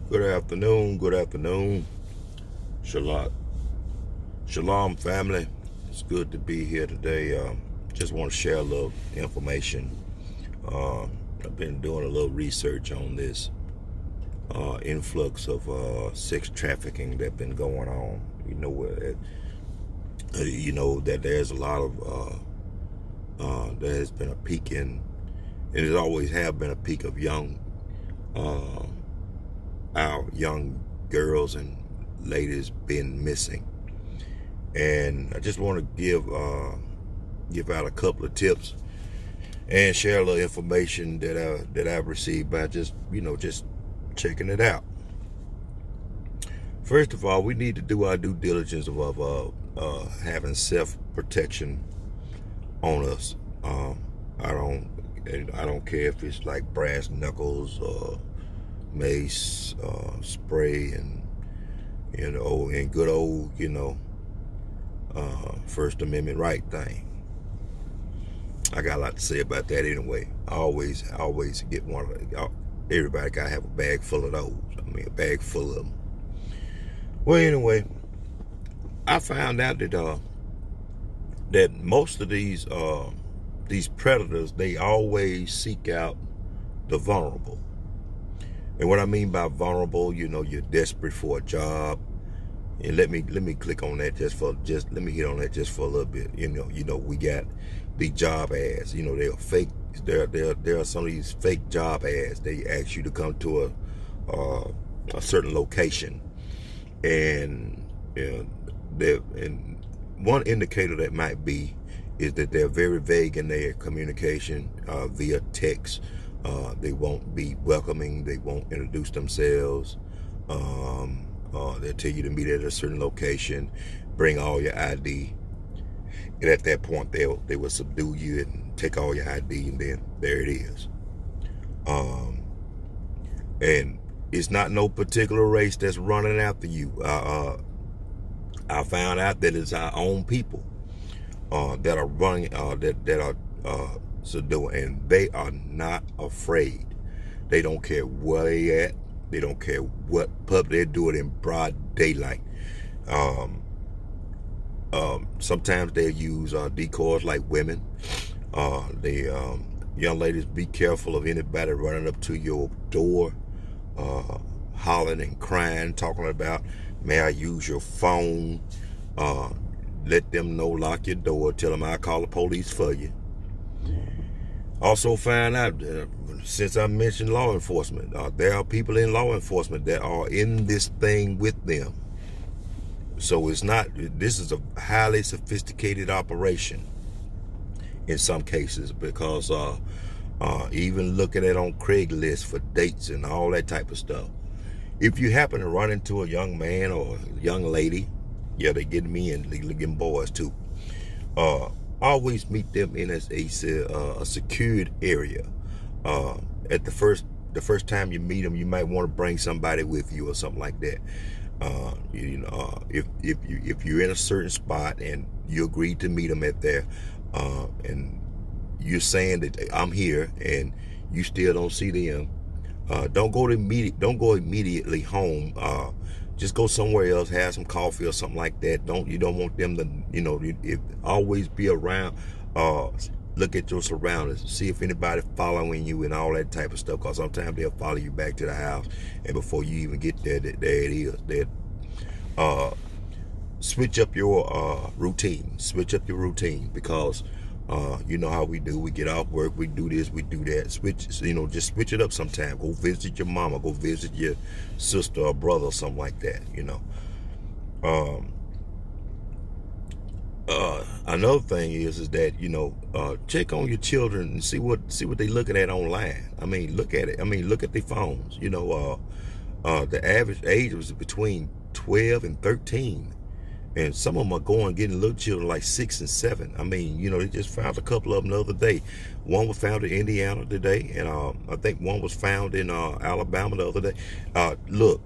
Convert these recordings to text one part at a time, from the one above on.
Good afternoon, good afternoon. Shalom, Shalom family. It's good to be here today. Just want to share a little information. I've been doing a little research on this influx of sex trafficking that's been going on. That there's a lot of, there has been a peak in, and it always have been a peak of uh, our young girls and ladies been missing. And I just want to give out a couple of tips and share a little information that I've received by just checking it out. First of all, we need to do our due diligence of having self-protection on us. I don't care if it's like brass knuckles or mace, spray, and and good old First Amendment right thing. I got a lot to say about that anyway. I always get one of everybody gotta have a bag full of those. I mean, a bag full of them. Well, anyway, I found out that most of these predators, they always seek out the vulnerable. And what I mean by vulnerable, you're desperate for a job. And let me click on that let me hit on that just for a little bit. We got the job ads. They're fake. There are some of these fake job ads. They ask you to come to a certain location, and and one indicator that might be is that they're very vague in their communication via text. They won't be welcoming. They won't introduce themselves. They'll tell you to meet at a certain location, bring all your ID, and at that point they will subdue you and take all your ID, and then there it is. And it's not no particular race that's running after you. I found out that it's our own people that are running, that are subduing, and they are not afraid. They don't care where they at. They don't care what pub they do it in broad daylight. Sometimes they use decoys like women. Young ladies, be careful of anybody running up to your door, hollering and crying, talking about, may I use your phone? Let them know, lock your door, tell them I'll call the police for you. Also find out, since I mentioned law enforcement, there are people in law enforcement that are in this thing with them. So this is a highly sophisticated operation in some cases, because even looking at on Craigslist for dates and all that type of stuff. If you happen to run into a young man or a young lady, yeah, they get me and they getting boys too. Always meet them in a secured area. At the first time you meet them, you might want to bring somebody with you or something like that. If you're in a certain spot and you agree to meet them at there, and you're saying that I'm here, and you still don't see them, don't go immediately home. Just go somewhere else, have some coffee or something like that. You don't want them to, always be around. Look at your surroundings, see if anybody following you and all that type of stuff, because sometimes they'll follow you back to the house, and before you even get there, there it is. Switch up your routine. Switch up your routine, because you know how we do. We get off work, we do this, we do that. Just switch it up sometime. Go visit your mama, go visit your sister or brother or something like that. Another thing is that check on your children and see what they looking at online. I mean, look at it. I mean, look at their phones. The average age was between 12 and 13. And some of them are getting little children like 6 and 7. I mean, they just found a couple of them the other day. One was found in Indiana today, and I think one was found in Alabama the other day. Look,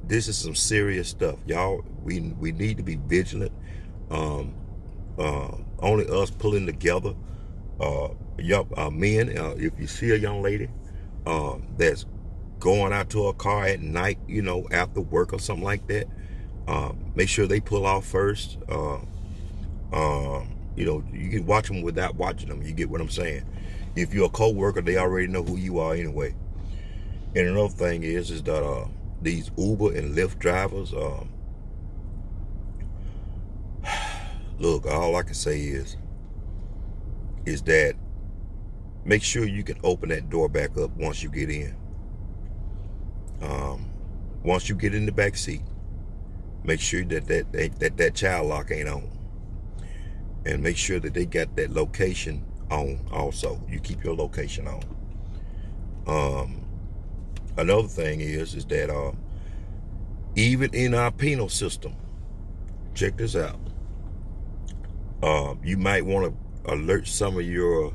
this is some serious stuff, y'all. We need to be vigilant. Only us pulling together. Men, if you see a young lady that's going out to a car at night, after work or something like that, make sure they pull off first. You can watch them without watching them. You get what I'm saying? If you're a co-worker, they already know who you are anyway. And another thing is that these Uber and Lyft drivers, look, all I can say is that make sure you can open that door back up once you get in. Once you get in the back seat, make sure that child lock ain't on, and make sure that they got that location on. Also, you keep your location on. Another thing is that even in our penal system, check this out. You might want to alert some of your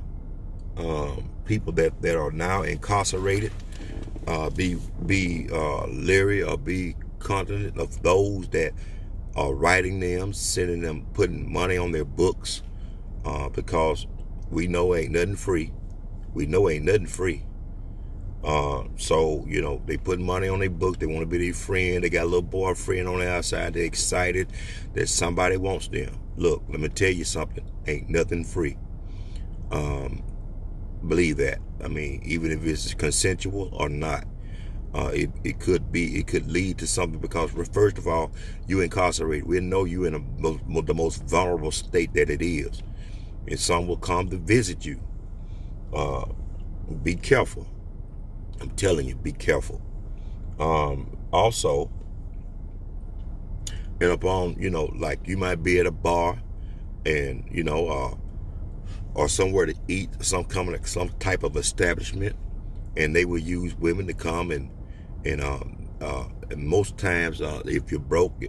people that are now incarcerated. Be leery or be confident of those that are writing them, sending them, putting money on their books, because we know ain't nothing free. So, they put money on their books. They want to be their friend. They got a little boyfriend on the outside. They're excited that somebody wants them. Look, let me tell you something. Ain't nothing free. Believe that. I mean, even if it's consensual or not, it could lead to something, because first of all, you incarcerated. We know you in the most vulnerable state that it is, and some will come to visit you. Be careful. I'm telling you, be careful. Also, and upon, like you might be at a bar and, or somewhere to eat, some type of establishment, and they will use women to come and most times, if you're broke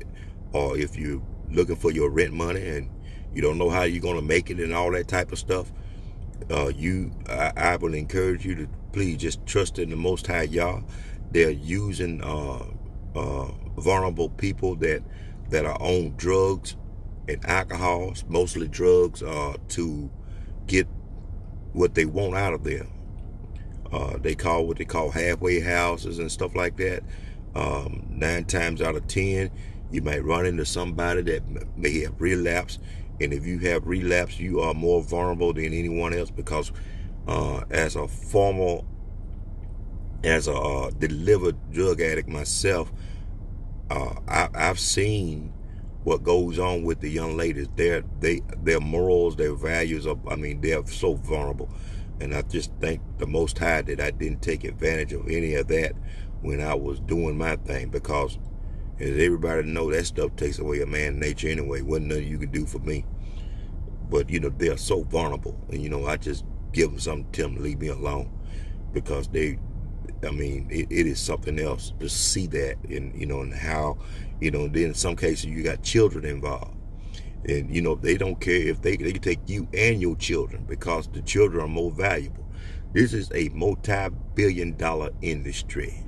or if you're looking for your rent money and you don't know how you're going to make it and all that type of stuff, I would encourage you to please just trust in the Most High Yah. They're using vulnerable people that are on drugs and alcohols, mostly drugs, to get what they want out of them. They call what they call halfway houses and stuff like that. 9 times out of 10, you might run into somebody that may have relapse. And if you have relapse, you are more vulnerable than anyone else, because as a delivered drug addict myself, I've seen what goes on with the young ladies. Their morals, their values they're so vulnerable. And I just thank the Most High that I didn't take advantage of any of that when I was doing my thing, because as everybody know, that stuff takes away a man's nature anyway. Wasn't nothing you could do for me. But, they're so vulnerable. And, I just give them something, tell them to leave me alone, because it is something else to see that. And, and how, then in some cases you got children involved. And, they don't care if they can take you and your children, because the children are more valuable. This is a multi-billion-dollar industry.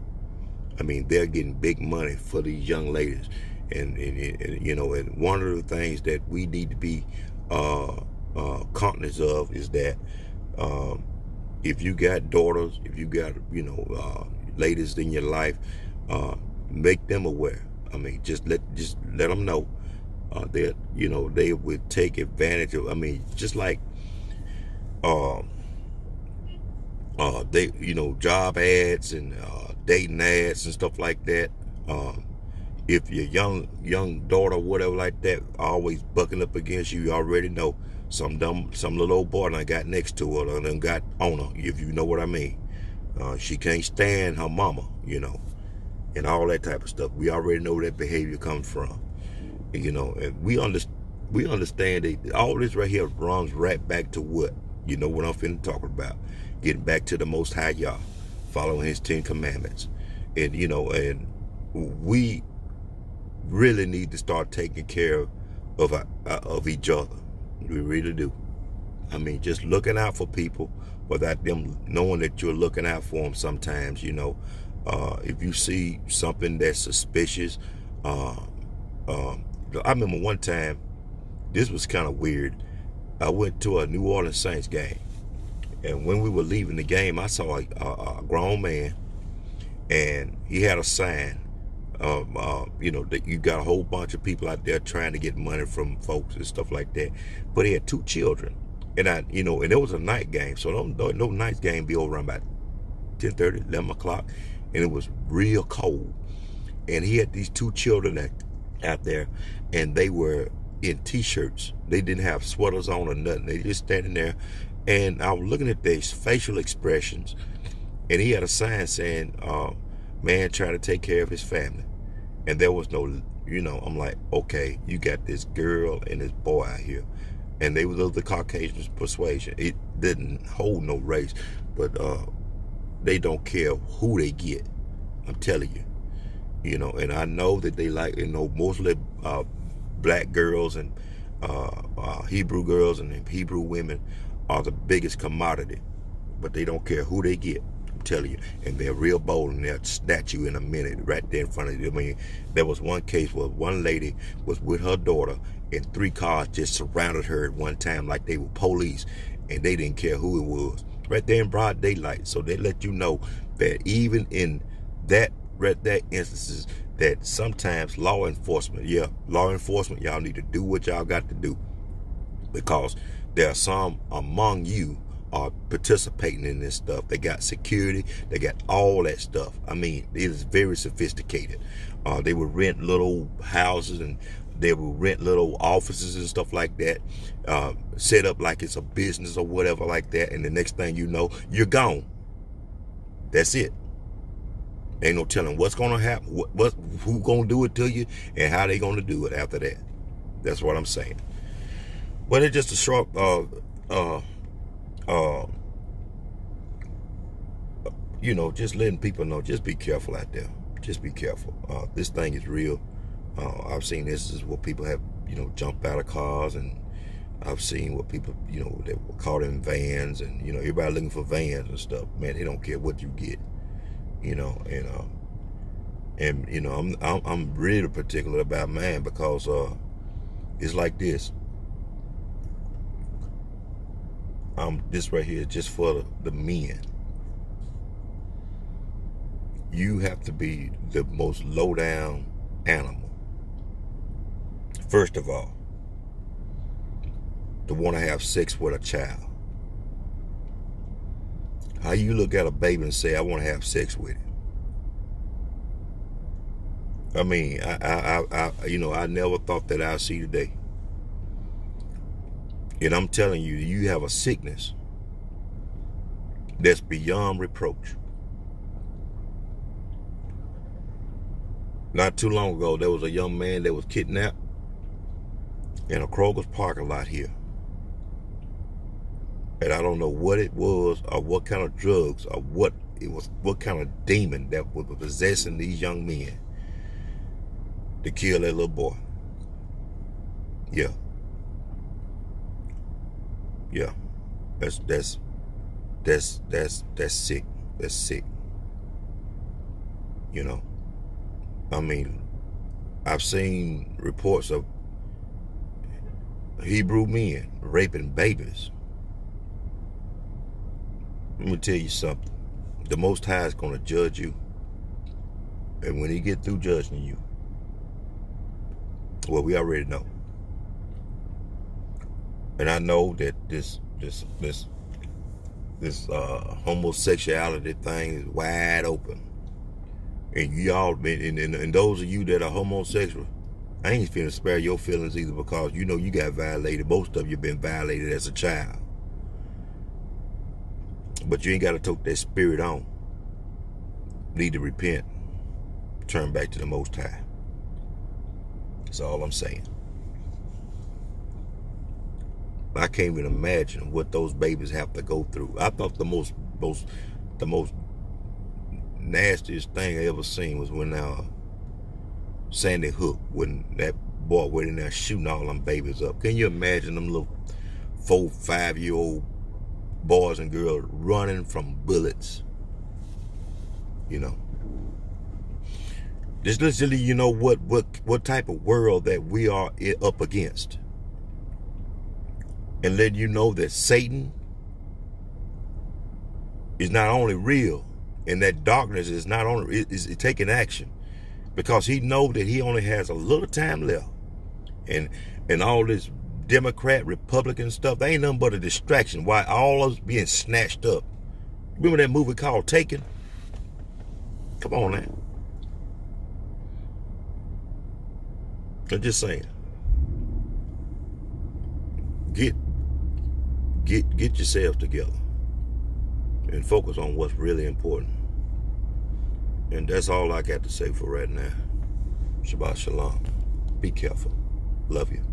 They're getting big money for these young ladies. And one of the things that we need to be conscious of is that if you got daughters, if you got, ladies in your life, make them aware. Just let them know that, they would take advantage of, just like they, job ads and dating ads and stuff like that. If your young daughter, whatever like that, always bucking up against you, you already know some little old boy done got next to her and done got on her, if you know what I mean. She can't stand her mama, and all that type of stuff. We already know where that behavior comes from. And we understand that all this right here runs right back to what? You know what I'm finna talk about. Getting back to the Most High Yah, following his 10 commandments. And, and we really need to start taking care of each other. We really do. Just looking out for people without them knowing that you're looking out for them sometimes, if you see something that's suspicious. I remember one time, this was kind of weird. I went to a New Orleans Saints game. And when we were leaving the game, I saw a grown man, and he had a sign. That you got a whole bunch of people out there trying to get money from folks and stuff like that. But he had 2 children, and and it was a night game, so no night game be over around about 10:30, 11 o'clock, and it was real cold. And he had these 2 children out there, and they were in T-shirts. They didn't have sweaters on or nothing. They just standing there, and I was looking at their facial expressions, and he had a sign saying, "Man trying to take care of his family." And there was no, I'm like, okay, you got this girl and this boy out here, and they was of the Caucasian persuasion. It didn't hold no race, but they don't care who they get. I'm telling you, and I know that they like, mostly black girls and Hebrew girls and Hebrew women are the biggest commodity, but they don't care who they get. I'm telling you, and they're real bold, and they'll snatch you in a minute right there in front of you. I mean, there was one case where one lady was with her daughter, and 3 cars just surrounded her at one time like they were police, and they didn't care who it was. Right there in broad daylight. So they let you know that even in that instances, that sometimes law enforcement, y'all need to do what y'all got to do, because there are some among you are participating in this stuff. They got security, they got all that stuff. I mean, it is very sophisticated. They would rent little houses, and they would rent little offices and stuff like that, set up like it's a business or whatever like that, and the next thing you know, you're gone. That's it. Ain't no telling what's gonna happen, who gonna do it to you, and how they gonna do it after that. That's what I'm saying. But it's just a short just letting people know, just be careful out there. Just be careful. This thing is real. I've seen this is what people have, jumped out of cars, and I've seen what people, that were caught in vans, and, everybody looking for vans and stuff. Man, they don't care what you get, I'm really particular about mine, because it's like this. This right here is just for the men. You have to be the most low down animal, first of all, to want to have sex with a child. How you look at a baby and say, I want to have sex with it? I mean, I never thought that I'd see today. And I'm telling you, you have a sickness that's beyond reproach. Not too long ago, there was a young man that was kidnapped in a Kroger's parking lot here. And I don't know what it was, or what kind of drugs, or what kind of demon that was possessing these young men to kill that little boy. Yeah. That's sick. That's sick. I mean, I've seen reports of Hebrew men raping babies. Let me tell you something. The Most High is going to judge you. And when he get through judging you, well, we already know. And I know that this homosexuality thing is wide open. And y'all, and those of you that are homosexual, I ain't finna spare your feelings either, because you got violated. Most of you been violated as a child. But you ain't got to take that spirit on. Need to repent. Turn back to the Most High. That's all I'm saying. I can't even imagine what those babies have to go through. I thought the most nastiest thing I ever seen was when Sandy Hook, when that boy went in there shooting all them babies up. Can you imagine them little 4-5-year-old boys and girls running from bullets? Just literally, what type of world that we are up against. And letting you know that Satan is not only real, And that darkness is not on is taking action, because he know that he only has a little time left. And all this Democrat, Republican stuff, they ain't nothing but a distraction. Why all of us being snatched up. Remember that movie called Taken? Come on now. I'm just saying. Get yourself together and focus on what's really important. And that's all I got to say for right now. Shabbat shalom. Be careful. Love you.